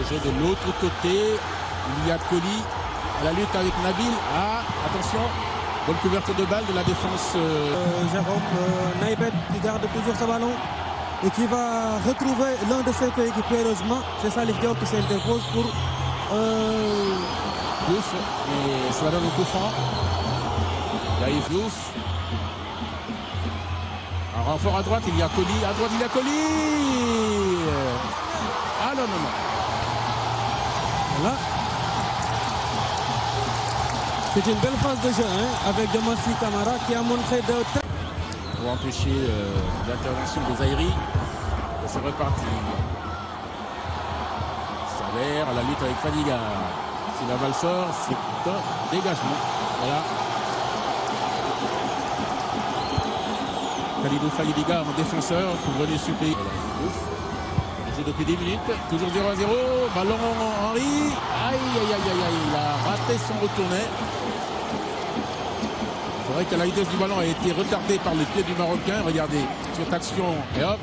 le jeu de l'autre côté. Il y a Coly à la lutte avec Nabil. Ah, attention, bonne couverture de balle de la défense. Jérôme Naïbet qui garde toujours ce ballon et qui va retrouver l'un de ses coéquipiers. Heureusement, c'est Salif Diop qui s'interpose pour Diouf, et ça donne un coup franc. Il y a Yves Diouf. Un renfort à droite, il y a Coly. À droite, il y a Coly. Ah non, non, non. Voilà. C'est une belle phase de jeu avec Diomansy Kamara qui a montré de très... Pour empêcher l'intervention de Zaïri. C'est reparti. Saber à la lutte avec Fadiga. Si la balle sort, c'est un dégagement. Voilà. Khalidou Fadiga en défenseur pour venir suppléer. Il joue depuis 10 minutes. Toujours 0-0. Ballon Henry. Aïe, aïe, aïe, aïe, aïe. Il a raté son retourné. C'est vrai que la vitesse du ballon a été retardée par le pied du Marocain. Regardez, sur action et hop.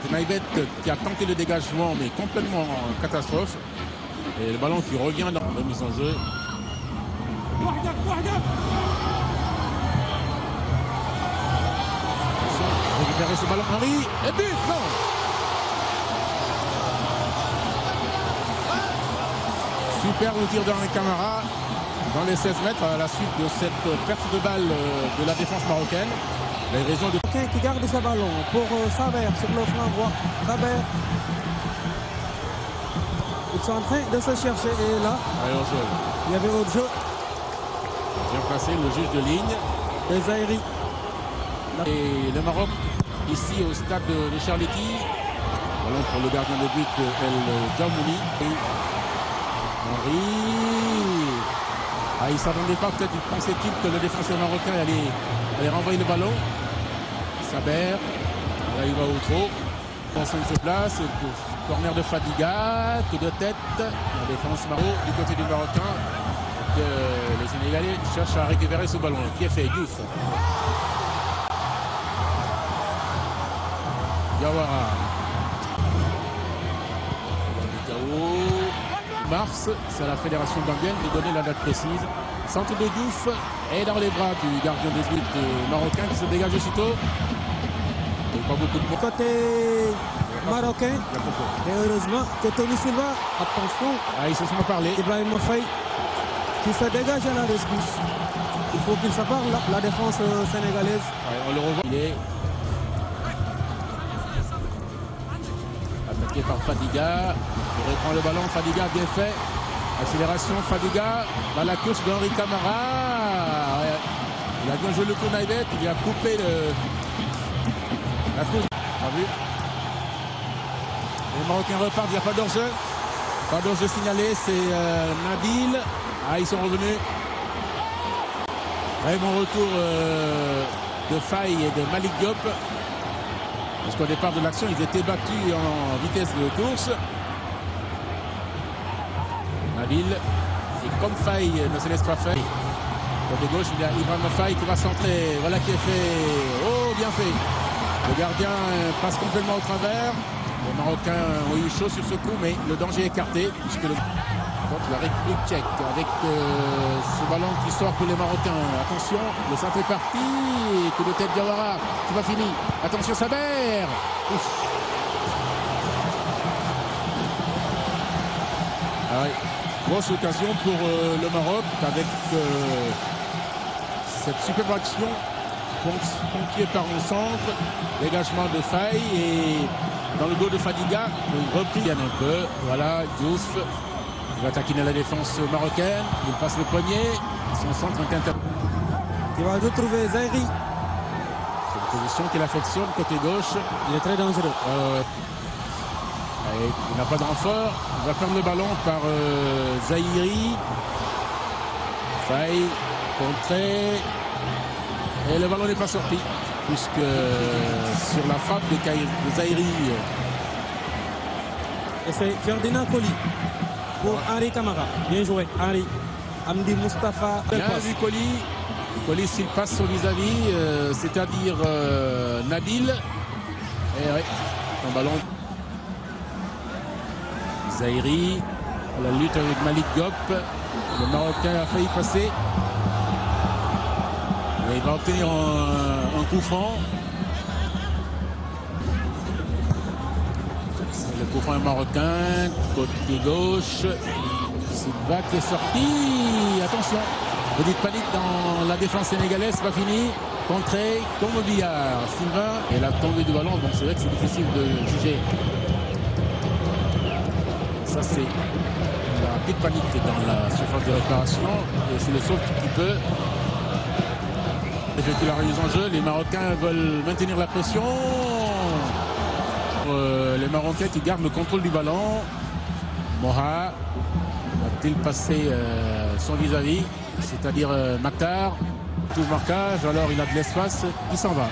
C'est Naïbet qui a tenté le dégagement, mais complètement en catastrophe. Et le ballon qui revient dans la mise en jeu. Récupérer ce ballon, Henry. Et but, non. Super le tir d'Henri Camara dans les 16 mètres à la suite de cette perte de balle de la défense marocaine. Les raisons de... Qui garde ce ballon pour Saber sur le flanc droit. Saber. Ils sont en train de se chercher et là, il y avait autre jeu. Bien placé, le juge de ligne. Et Zaïri. Et le Maroc, ici au stade de Charletti. Ballon pour le gardien de but El Djamouni. Henry. Ah, il ne s'attendait pas, peut-être pensait-il que le défenseur marocain allait renvoyer le ballon. Saber, là il va au trop. Attention se place, corner de Fadiga, coup de tête. La défense Maro du côté du Marocain. Les Sénégalais cherchent à récupérer ce ballon. Qui est fait Diouf. Diawara. Mars, c'est à la fédération gambienne de donner la date précise. Centre de Diouf est dans les bras du gardien de but marocain qui se dégage aussitôt. Et pas beaucoup de côté marocain. Et heureusement que Tony Silva, attention. Ah, ils se sont parlé. Ibrahim Faye qui se dégage à la rescousse. Il faut qu'il sépare la défense sénégalaise. Ouais, on le revoit. Il est attaqué par Fadiga. Il reprend le ballon. Fadiga bien fait. Accélération. Fadiga dans la course d'Henri Camara. Ouais. Il a bien joué le coup Naïbet. Il a coupé la course. Pas vu. Les Marocains repartent. Il n'y a pas d'hors-jeu. Pas d'hors-jeu signalé. C'est Nabil. Ah, ils sont revenus. Ouais, bon retour de Faye et de Malik Diop. Parce qu'au départ de l'action, ils étaient battus en vitesse de course. Nabil. Et comme Faye ne se laisse pas faire. Côté gauche, il y a Ibrahim Faye qui va centrer. Voilà qui est fait. Oh, bien fait. Le gardien passe complètement au travers. Les Marocains ont eu chaud sur ce coup, mais le danger est écarté. Puisque donc la République tchèque avec ce ballon qui sort pour les Marocains. Attention, le centre est parti. Coup de tête Diawara qui va finir. Attention Saber. Ouf. Ah ouais. Grosse occasion pour le Maroc avec cette superbe action pompier par un centre, dégagement de Faye et dans le dos de Fadiga, il replie un peu. Voilà, Diouf. Il va taquiner la défense marocaine. Il passe le poignet. Son centre est inter... Il va retrouver Zaïri. C'est une position qu'il affectionne côté gauche. Il est très dangereux. Il n'a pas de renfort. Il va prendre le ballon par Zaïri. Faye, contré. Et le ballon n'est pas sorti. Puisque sur la frappe de Zaïri. Et c'est Ferdinand Coly. Pour Henri Camara. Bien joué, Henri. Amdi Moustapha. Bien vu Coly. Coly s'il passe son vis-à-vis, c'est-à-dire Nabil. Et ouais, un ballon. Zahiri, la lutte avec Malik Diop. Le Marocain a failli passer. Et il va obtenir un coup franc. Le coup franc est marocain, côté gauche. Silva qui est sorti. Attention, petite panique dans la défense sénégalaise, c'est pas fini. Contré comme au billard. Silva et la tombée du ballon. Bon, c'est vrai que c'est difficile de juger. Ça, c'est la petite panique dans la surface de réparation. Et c'est le saut qui peut effectuer la remise en jeu. Les Marocains veulent maintenir la pression. Les Marocains qui gardent le contrôle du ballon. Moha va-t-il passer son vis-à-vis, c'est-à-dire Maktar. Tout marquage, alors il a de l'espace, il s'en va.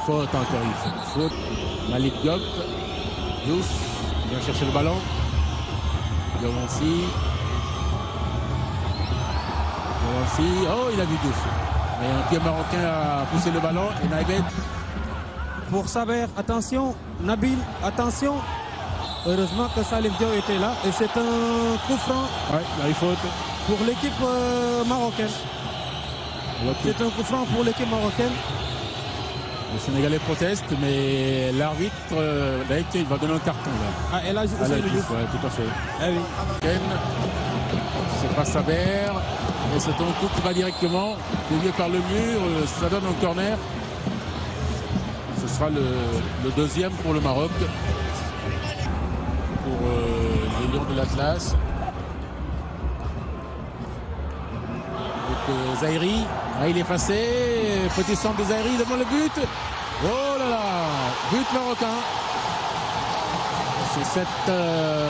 Faute encore une fois. Faute. Malik Diop. Youss vient chercher le ballon. Diamansi. Oh, il a vu Diouf. Mais un pied marocain a poussé le ballon et Naibet. Pour Saber, attention. Nabil, attention. Heureusement que Salif Diop était là. Et c'est un coup franc. Ouais, il faute. Pour l'équipe marocaine. C'est un coup franc pour l'équipe marocaine. Le Sénégalais proteste, mais l'arbitre, il va donner un carton là. Ah, et là, ouais, tout à fait. Ah oui. Ken, c'est pas Saber. Et c'est un coup qui va directement, dévié par le mur. Ça donne un corner. Ce sera le deuxième pour le Maroc. Pour les Lions de l'Atlas. Zahiri, il est passé, petit centre de Zahiri devant le but. Oh là là, but marocain. C'est cette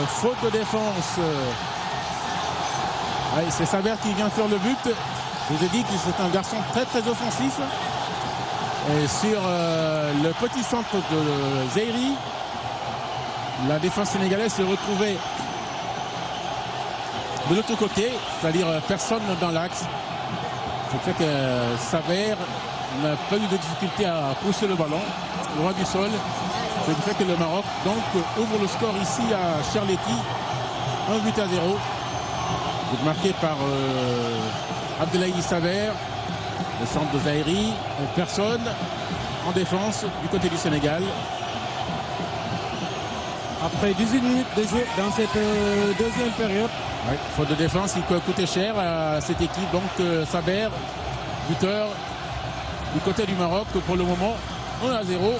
faute de défense. C'est Saber qui vient faire le but. Je vous ai dit que c'est un garçon très très offensif. Et sur le petit centre de Zahiri, la défense sénégalaise s'est retrouvée de l'autre côté, c'est-à-dire personne dans l'axe. C'est fait que Saber n'a pas eu de difficulté à pousser le ballon au roi du sol. C'est du fait que le Maroc donc ouvre le score ici à Charletti, 1-0. Marqué par Abdoulaye Saber, le centre de Zahiri. Personne en défense du côté du Sénégal. Après 18 minutes de jeu dans cette deuxième période. Ouais, faute de défense, il peut coûter cher à cette équipe. Donc Saber, buteur du côté du Maroc pour le moment, 1-0.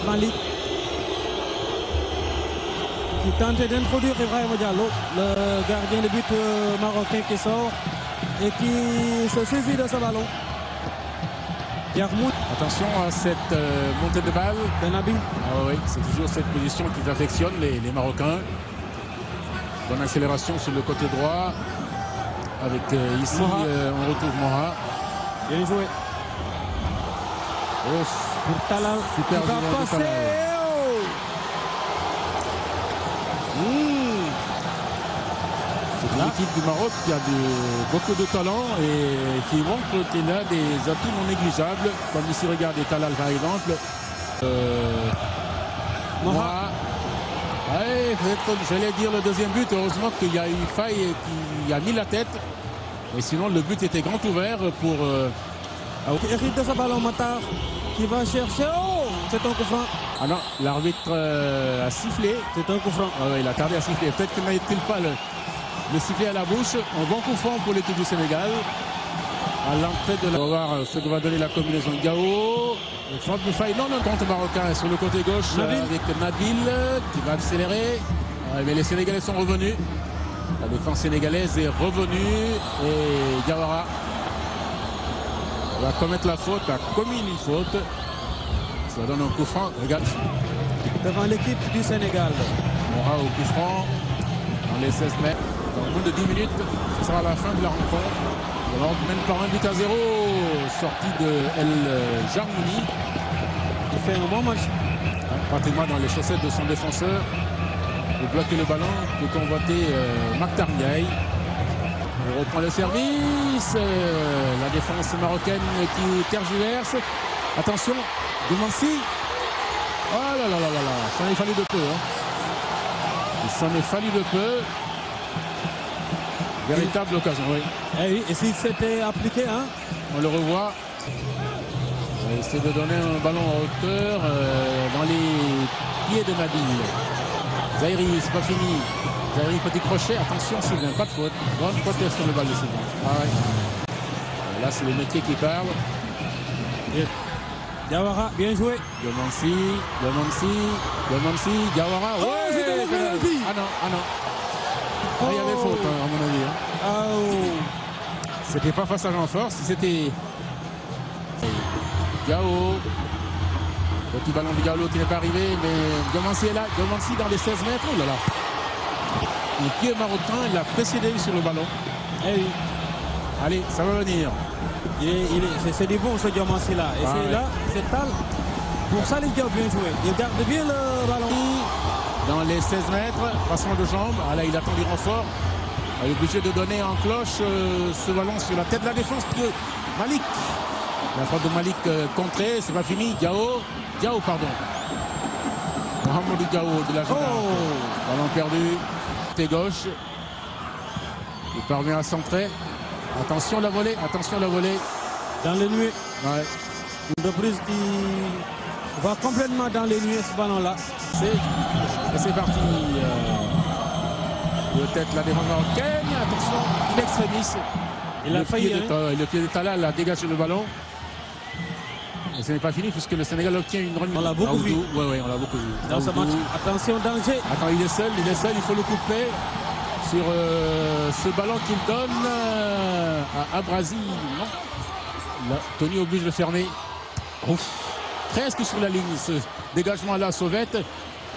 Malik qui tente d'introduire Ibrahima Diallo, le gardien de but marocain qui sort et qui se saisit de ce ballon. Yarmoud. Attention à cette montée de balle. Benabi. Ah oui, c'est toujours cette position qu'ils affectionnent les Marocains. Bonne accélération sur le côté droit. Avec ici, on retrouve Moha. Bien joué. Oh, pour Talal. Super il va passer. C'est l'équipe du Maroc qui a beaucoup de talent et qui montre qu'il a des atouts non négligeables. Comme ici, regardez Talal par exemple. Moha. Ouais, j'allais dire le deuxième but. Heureusement qu'il y a eu faille et qu'il a mis la tête. Et sinon, le but était grand ouvert pour... Hérite de ce ballon, Matar, qui va chercher. Oh, c'est un coup franc. Ah non, l'arbitre a sifflé. C'est un coup franc. Il a tardé à siffler. Peut-être qu'il n'a-t-il pas le sifflet à la bouche. Un bon coup franc pour l'équipe du Sénégal. À l'entrée de la... On va voir ce que va donner la combinaison de Gao. Frappe de faille. Non, contre marocain sur le côté gauche avec Nabil qui va accélérer. Mais les Sénégalais sont revenus. La défense sénégalaise est revenue. Et Diawara va commettre la faute, a commis une faute. Ça donne un coup franc. Regarde. Devant l'équipe du Sénégal. Moha au coup franc. Dans les 16 mètres. Dans moins de 10 minutes, ce sera la fin de la rencontre. Le Maroc mène par 1-0. Sortie de El Jarmouni. Il fait un bon match. Pratiquement dans les chaussettes de son défenseur. Pour bloquer le ballon, pour convoiter Maktar Ndiaye. On reprend le service. La défense marocaine qui tergiverse. Attention, Diamansi. Oh là là là là là, ça en est fallu de peu. Hein. Il s'en est fallu de peu. Véritable occasion, oui. Eh oui, et s'il s'était appliqué, hein? On le revoit. On va essayer de donner un ballon en hauteur dans les pieds de Nabil. Zaïri, c'est pas fini. Zaïri, petit crochet. Attention, Sylvain, pas de faute. Bonne protection le bal de Sylvain. Ah ouais. Là, c'est le métier qui parle. Diawara, bien joué. Diamansi, Diawara. Oh, c'était le penalty. Ah non, ah non. Ah, il y avait faute, hein, à mon avis. Hein. Oh. C'était pas face à renfort, si c'était Gao. Petit ballon de Galo qui n'est pas arrivé, mais Diamansi est là. Diamansi dans les 16 mètres. Oh là là. Le pied marocain, il a précédé sur le ballon. Eh oui. Allez, ça va venir. C'est du bon ce Diamansi là. Et c'est là, c'est Tal. Pour Salif Diao, bien joué. Il garde bien le ballon. Dans les 16 mètres, passement de jambe. Ah là, il attend du renfort. Il est obligé de donner en cloche ce ballon sur la tête de la défense de Malik. La frappe de Malik contrée, c'est pas fini. Diao, pardon. Mohamedou Diao de la gendarme. Oh. Ballon perdu. Côté gauche. Il parvient à centrer. Attention la volée, Dans les nuées. Ouais. Une reprise qui va complètement dans les nuées ce ballon-là. C'est parti. Peut-être la défense marocaine. Attention, in extremis. Il a failli. Le pied de Talal a dégagé le ballon. Et ce n'est pas fini puisque le Sénégal obtient une remise. On l'a beaucoup vu. Oui, on l'a beaucoup vu. Dans ce match, attention, danger. Attends, il est seul, il faut le couper sur ce ballon qu'il donne à Abrazi. Non. Là, Tony oblige de fermer. Ouf. Presque sur la ligne, ce dégagement-là, Sauvette.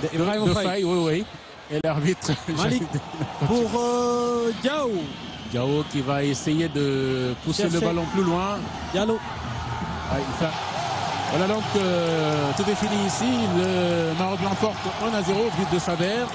De Faye, oui. Et l'arbitre. Malik pour Diao. Diao qui va essayer de pousser le ballon plus loin. Diallo. Voilà donc tout est fini ici. Le Maroc l'emporte 1-0, but de Saber.